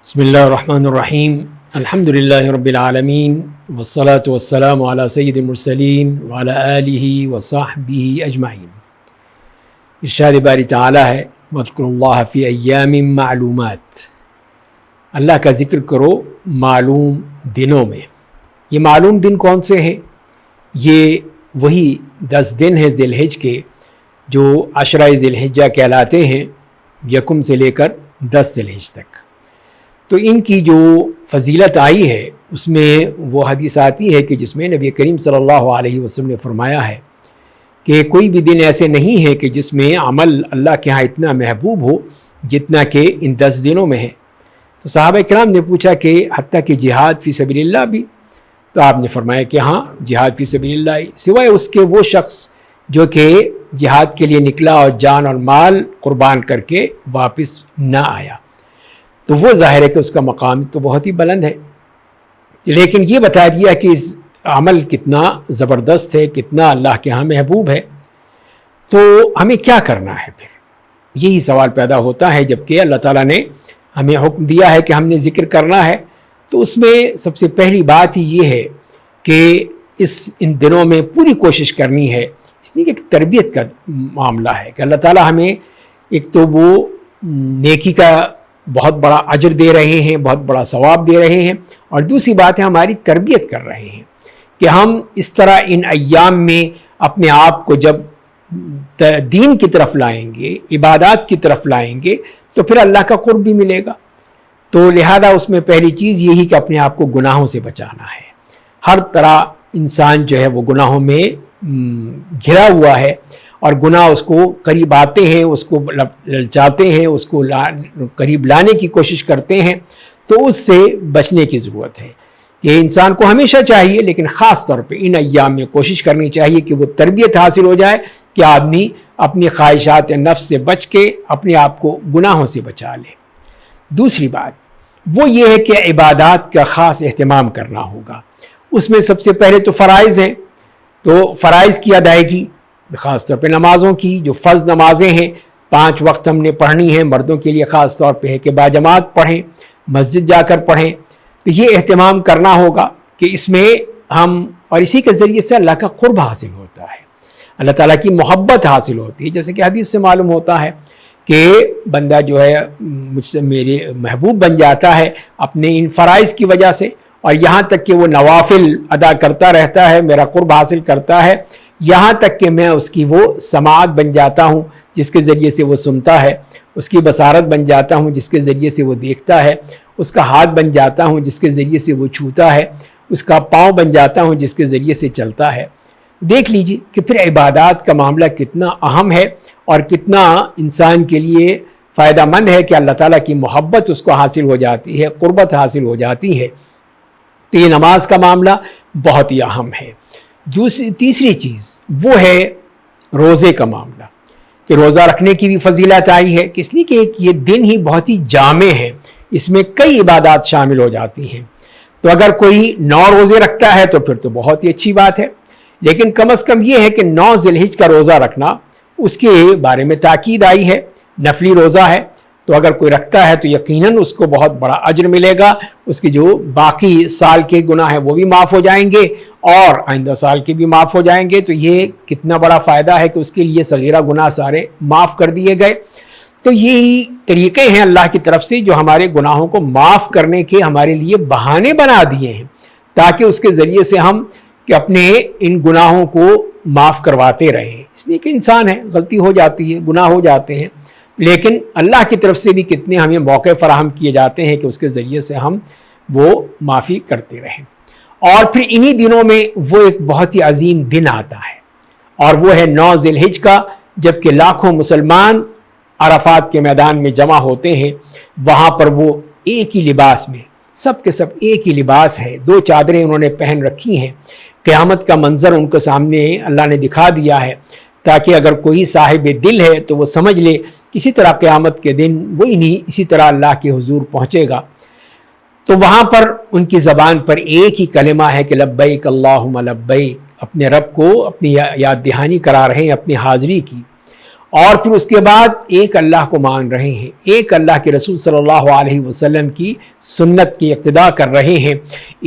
بسم اللہ الرحمن الرحیم الحمد للہ رب العالمین والصلاة والسلام علی سید المرسلین وعلی آلہ وصحبہ اجمعین۔ ارشاد باری تعالی ہے واذکروا اللہ فی ایام معلومات، اللہ کا ذکر کرو معلوم دنوں میں۔ یہ معلوم دن کون سے ہیں؟ یہ وہی 10 دن ہیں ذی الحجہ کے جو عشرہ ذی الحجہ کہلاتے ہیں، یکم سے لے کر 10 ذی الحجہ تک۔ تو ان کی جو فضیلت آئی ہے اس میں وہ حدیث آتی ہے کہ جس میں نبی کریم صلی اللہ علیہ وسلم نے فرمایا ہے کہ کوئی بھی دن ایسے نہیں ہے کہ جس میں عمل اللہ کے ہاں اتنا محبوب ہو جتنا کہ ان 10 دنوں میں ہے۔ تو صحابہ کرام نے پوچھا کہ حتیٰ کہ جہاد فی سبیل اللہ بھی؟ تو آپ نے فرمایا کہ ہاں، جہاد فی سبیل اللہ سوائے اس کے وہ شخص جو کہ جہاد کے لیے نکلا اور جان اور مال قربان کر کے واپس نہ آیا، تو وہ ظاہر ہے کہ اس کا مقام تو بہت ہی بلند ہے۔ لیکن یہ بتا دیا کہ اس عمل کتنا زبردست ہے، کتنا اللہ کے ہاں محبوب ہے، تو ہمیں کیا کرنا ہے؟ پھر یہی سوال پیدا ہوتا ہے۔ جبکہ اللہ تعالیٰ نے ہمیں حکم دیا ہے کہ ہم نے ذکر کرنا ہے، تو اس میں سب سے پہلی بات ہی یہ ہے کہ ان دنوں میں پوری کوشش کرنی ہے۔ اس لیے کہ ایک تربیت کا معاملہ ہے کہ اللہ تعالیٰ ہمیں ایک تو وہ نیکی کا بہت بڑا اجر دے رہے ہیں، بہت بڑا ثواب دے رہے ہیں، اور دوسری بات ہے ہماری تربیت کر رہے ہیں کہ ہم اس طرح ان ایام میں اپنے آپ کو جب دین کی طرف لائیں گے، عبادات کی طرف لائیں گے، تو پھر اللہ کا قرب بھی ملے گا۔ تو لہذا اس میں پہلی چیز یہی کہ اپنے آپ کو گناہوں سے بچانا ہے۔ ہر طرح انسان جو ہے وہ گناہوں میں گھرا ہوا ہے، اور گناہ اس کو قریب آتے ہیں، اس کو للچاتے ہیں، اس کو قریب لانے کی کوشش کرتے ہیں۔ تو اس سے بچنے کی ضرورت ہے کہ انسان کو ہمیشہ چاہیے، لیکن خاص طور پہ ان ایام میں کوشش کرنی چاہیے کہ وہ تربیت حاصل ہو جائے کہ آدمی اپنی خواہشات نفس سے بچ کے اپنے آپ کو گناہوں سے بچا لے۔ دوسری بات وہ یہ ہے کہ عبادات کا خاص اہتمام کرنا ہوگا۔ اس میں سب سے پہلے تو فرائض ہیں، تو فرائض کی ادائیگی، خاص طور پہ نمازوں کی جو فرض نمازیں ہیں 5 وقت ہم نے پڑھنی ہیں، مردوں کے لیے خاص طور پہ ہے کہ باجماعت پڑھیں، مسجد جا کر پڑھیں۔ تو یہ اہتمام کرنا ہوگا کہ اس میں ہم، اور اسی کے ذریعے سے اللہ کا قرب حاصل ہوتا ہے، اللہ تعالیٰ کی محبت حاصل ہوتی ہے۔ جیسے کہ حدیث سے معلوم ہوتا ہے کہ بندہ جو ہے مجھ سے میرے محبوب بن جاتا ہے اپنے ان فرائض کی وجہ سے، اور یہاں تک کہ وہ نوافل ادا کرتا رہتا ہے، میرا قرب حاصل کرتا ہے، یہاں تک کہ میں اس کی وہ سماعت بن جاتا ہوں جس کے ذریعے سے وہ سنتا ہے، اس کی بصارت بن جاتا ہوں جس کے ذریعے سے وہ دیکھتا ہے، اس کا ہاتھ بن جاتا ہوں جس کے ذریعے سے وہ چھوتا ہے، اس کا پاؤں بن جاتا ہوں جس کے ذریعے سے چلتا ہے۔ دیکھ لیجئے کہ پھر عبادات کا معاملہ کتنا اہم ہے اور کتنا انسان کے لیے فائدہ مند ہے کہ اللہ تعالیٰ کی محبت اس کو حاصل ہو جاتی ہے، قربت حاصل ہو جاتی ہے۔ تو یہ نماز کا معاملہ بہت ہی اہم ہے۔ تیسری چیز وہ ہے روزے کا معاملہ، کہ روزہ رکھنے کی بھی فضیلت آئی ہے، اس لیے کہ یہ دن ہی بہت ہی جامع ہے، اس میں کئی عبادات شامل ہو جاتی ہیں۔ تو اگر کوئی 9 روزے رکھتا ہے تو پھر تو بہت ہی اچھی بات ہے، لیکن کم از کم یہ ہے کہ 9 ذی الحجہ کا روزہ رکھنا، اس کے بارے میں تاکید آئی ہے، نفلی روزہ ہے، تو اگر کوئی رکھتا ہے تو یقیناً اس کو بہت بڑا اجر ملے گا، اس کے جو باقی سال کے گناہ ہیں وہ بھی معاف ہو جائیں گے، اور آئندہ سال کے بھی معاف ہو جائیں گے۔ تو یہ کتنا بڑا فائدہ ہے کہ اس کے لیے صغیرہ گناہ سارے معاف کر دیے گئے۔ تو یہی طریقے ہیں اللہ کی طرف سے جو ہمارے گناہوں کو معاف کرنے کے ہمارے لیے بہانے بنا دیے ہیں، تاکہ اس کے ذریعے سے ہم کہ اپنے ان گناہوں کو معاف کرواتے رہیں۔ اس لیے کہ انسان ہے، غلطی ہو جاتی ہے، گناہ ہو جاتے ہیں، لیکن اللہ کی طرف سے بھی کتنے ہمیں موقع فراہم کیے جاتے ہیں کہ اس کے ذریعے سے ہم وہ معافی کرتے رہیں۔ اور پھر انہی دنوں میں وہ ایک بہت ہی عظیم دن آتا ہے، اور وہ ہے 9 ذی الحجہ کا، جبکہ لاکھوں مسلمان عرفات کے میدان میں جمع ہوتے ہیں۔ وہاں پر وہ ایک ہی لباس میں، سب کے سب ایک ہی لباس ہے، 2 چادریں انہوں نے پہن رکھی ہیں۔ قیامت کا منظر ان کے سامنے اللہ نے دکھا دیا ہے، تاکہ اگر کوئی صاحب دل ہے تو وہ سمجھ لے کسی طرح قیامت کے دن وہ انہیں اسی طرح اللہ کے حضور پہنچے گا۔ تو وہاں پر ان کی زبان پر ایک ہی کلمہ ہے کہ لبیک اللہم لبیک، اپنے رب کو اپنی یاد دہانی کرا رہے ہیں اپنی حاضری کی، اور پھر اس کے بعد ایک اللہ کو مان رہے ہیں، ایک اللہ کے رسول صلی اللہ علیہ وسلم کی سنت کی اقتداء کر رہے ہیں،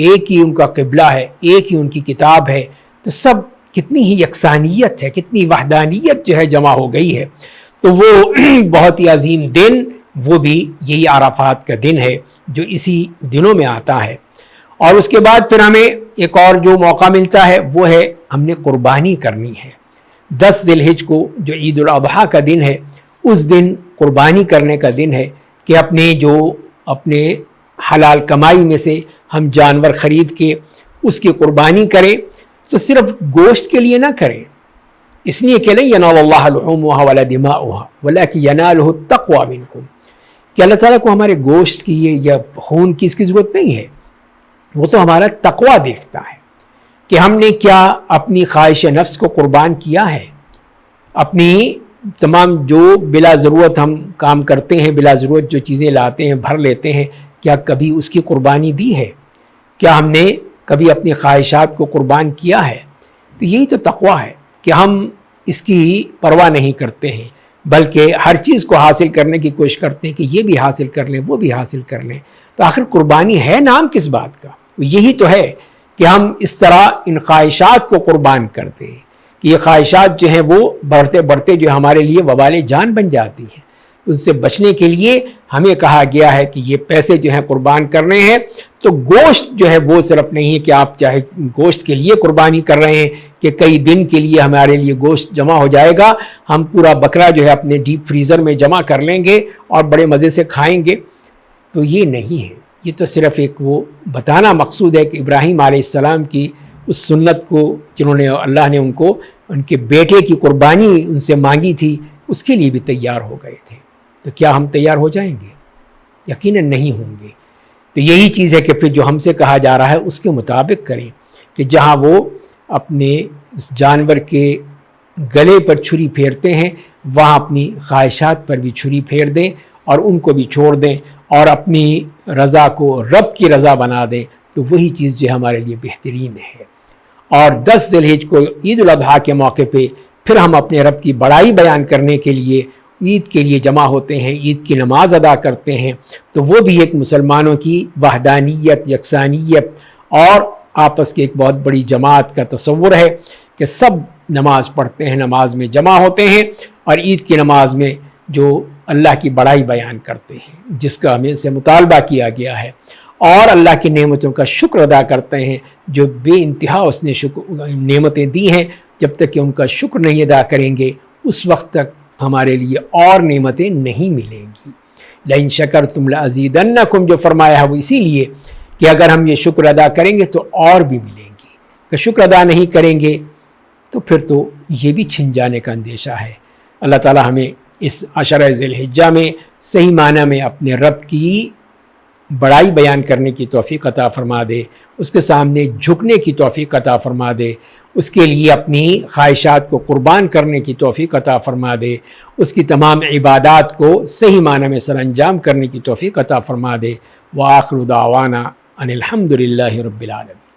ایک ہی ان کا قبلہ ہے، ایک ہی ان کی کتاب ہے، تو سب کتنی ہی یکسانیت ہے، کتنی وحدانیت جو ہے جمع ہو گئی ہے۔ تو وہ بہت ہی عظیم دن، وہ بھی یہی عرفات کا دن ہے جو اسی دنوں میں آتا ہے۔ اور اس کے بعد پھر ہمیں ایک اور جو موقع ملتا ہے وہ ہے ہم نے قربانی کرنی ہے۔ 10 ذی الحجہ کو جو عید الاضحیٰ کا دن ہے، اس دن قربانی کرنے کا دن ہے کہ اپنے حلال کمائی میں سے ہم جانور خرید کے اس کی قربانی کریں، تو صرف گوشت کے لیے نہ کریں، اس لیے کہ لن ینال اللہ لحومها ولا دماؤها ولکن ینالہ التقوی منکم، کہ اللہ تعالیٰ کو ہمارے گوشت کی یا خون کی اس کی ضرورت نہیں ہے، وہ تو ہمارا تقوی دیکھتا ہے کہ ہم نے کیا اپنی خواہش نفس کو قربان کیا ہے، اپنی تمام جو بلا ضرورت ہم کام کرتے ہیں، بلا ضرورت جو چیزیں لاتے ہیں بھر لیتے ہیں، کیا کبھی اس کی قربانی دی ہے؟ کیا ہم نے کبھی اپنی خواہشات کو قربان کیا ہے؟ تو یہی تو تقوی ہے کہ ہم اس کی پرواہ نہیں کرتے ہیں، بلکہ ہر چیز کو حاصل کرنے کی کوشش کرتے ہیں کہ یہ بھی حاصل کر لیں، وہ بھی حاصل کر لیں۔ تو آخر قربانی ہے نام کس بات کا؟ یہی تو ہے کہ ہم اس طرح ان خواہشات کو قربان کرتے ہیں کہ یہ خواہشات جو ہیں وہ بڑھتے بڑھتے جو ہمارے لیے وبال جان بن جاتی ہیں۔ اس سے بچنے کے لیے ہمیں کہا گیا ہے کہ یہ پیسے جو ہیں قربان کرنے ہیں، تو گوشت جو ہے وہ صرف نہیں ہے کہ آپ چاہے گوشت کے لیے قربانی کر رہے ہیں کہ کئی دن کے لیے ہمارے لیے گوشت جمع ہو جائے گا، ہم پورا بکرا جو ہے اپنے ڈیپ فریزر میں جمع کر لیں گے اور بڑے مزے سے کھائیں گے، تو یہ نہیں ہے۔ یہ تو صرف ایک وہ بتانا مقصود ہے کہ ابراہیم علیہ السلام کی اس سنت کو جنہوں نے اللہ نے ان کے بیٹے کی قربانی ان سے مانگی تھی، اس کے لیے بھی تیار ہو گئے تھے، تو کیا ہم تیار ہو جائیں گے؟ یقیناً نہیں ہوں گے۔ تو یہی چیز ہے کہ پھر جو ہم سے کہا جا رہا ہے اس کے مطابق کریں کہ جہاں وہ اپنے اس جانور کے گلے پر چھری پھیرتے ہیں، وہاں اپنی خواہشات پر بھی چھری پھیر دیں اور ان کو بھی چھوڑ دیں اور اپنی رضا کو رب کی رضا بنا دیں، تو وہی چیز جو ہمارے لیے بہترین ہے۔ اور 10 ذی الحجہ کو عید الاضحیٰ کے موقع پہ پھر ہم اپنے رب کی بڑائی بیان کرنے کے لیے عید کے لیے جمع ہوتے ہیں، عید کی نماز ادا کرتے ہیں، تو وہ بھی ایک مسلمانوں کی وحدانیت، یکسانیت اور آپس کی ایک بہت بڑی جماعت کا تصور ہے کہ سب نماز پڑھتے ہیں، نماز میں جمع ہوتے ہیں اور عید کی نماز میں جو اللہ کی بڑائی بیان کرتے ہیں جس کا ہمیں سے مطالبہ کیا گیا ہے، اور اللہ کی نعمتوں کا شکر ادا کرتے ہیں جو بے انتہا اس نے نعمتیں دی ہیں۔ جب تک کہ ان کا شکر نہیں ادا کریں گے اس وقت تک ہمارے لیے اور نعمتیں نہیں ملیں گی۔ لئن شکرتم لازیدنکم جو فرمایا ہے وہ اسی لیے کہ اگر ہم یہ شکر ادا کریں گے تو اور بھی ملیں گی، اگر شکر ادا نہیں کریں گے تو پھر تو یہ بھی چھن جانے کا اندیشہ ہے۔ اللہ تعالی ہمیں اس عشرہ ذی الحجہ میں صحیح معنی میں اپنے رب کی بڑائی بیان کرنے کی توفیق عطا فرما دے، اس کے سامنے جھکنے کی توفیق عطا فرما دے، اس کے لیے اپنی خواہشات کو قربان کرنے کی توفیق عطا فرما دے، اس کی تمام عبادات کو صحیح معنی میں سر انجام کرنے کی توفیق عطا فرما دے۔ وآخر دعوانا ان الحمد للہ رب العالمین۔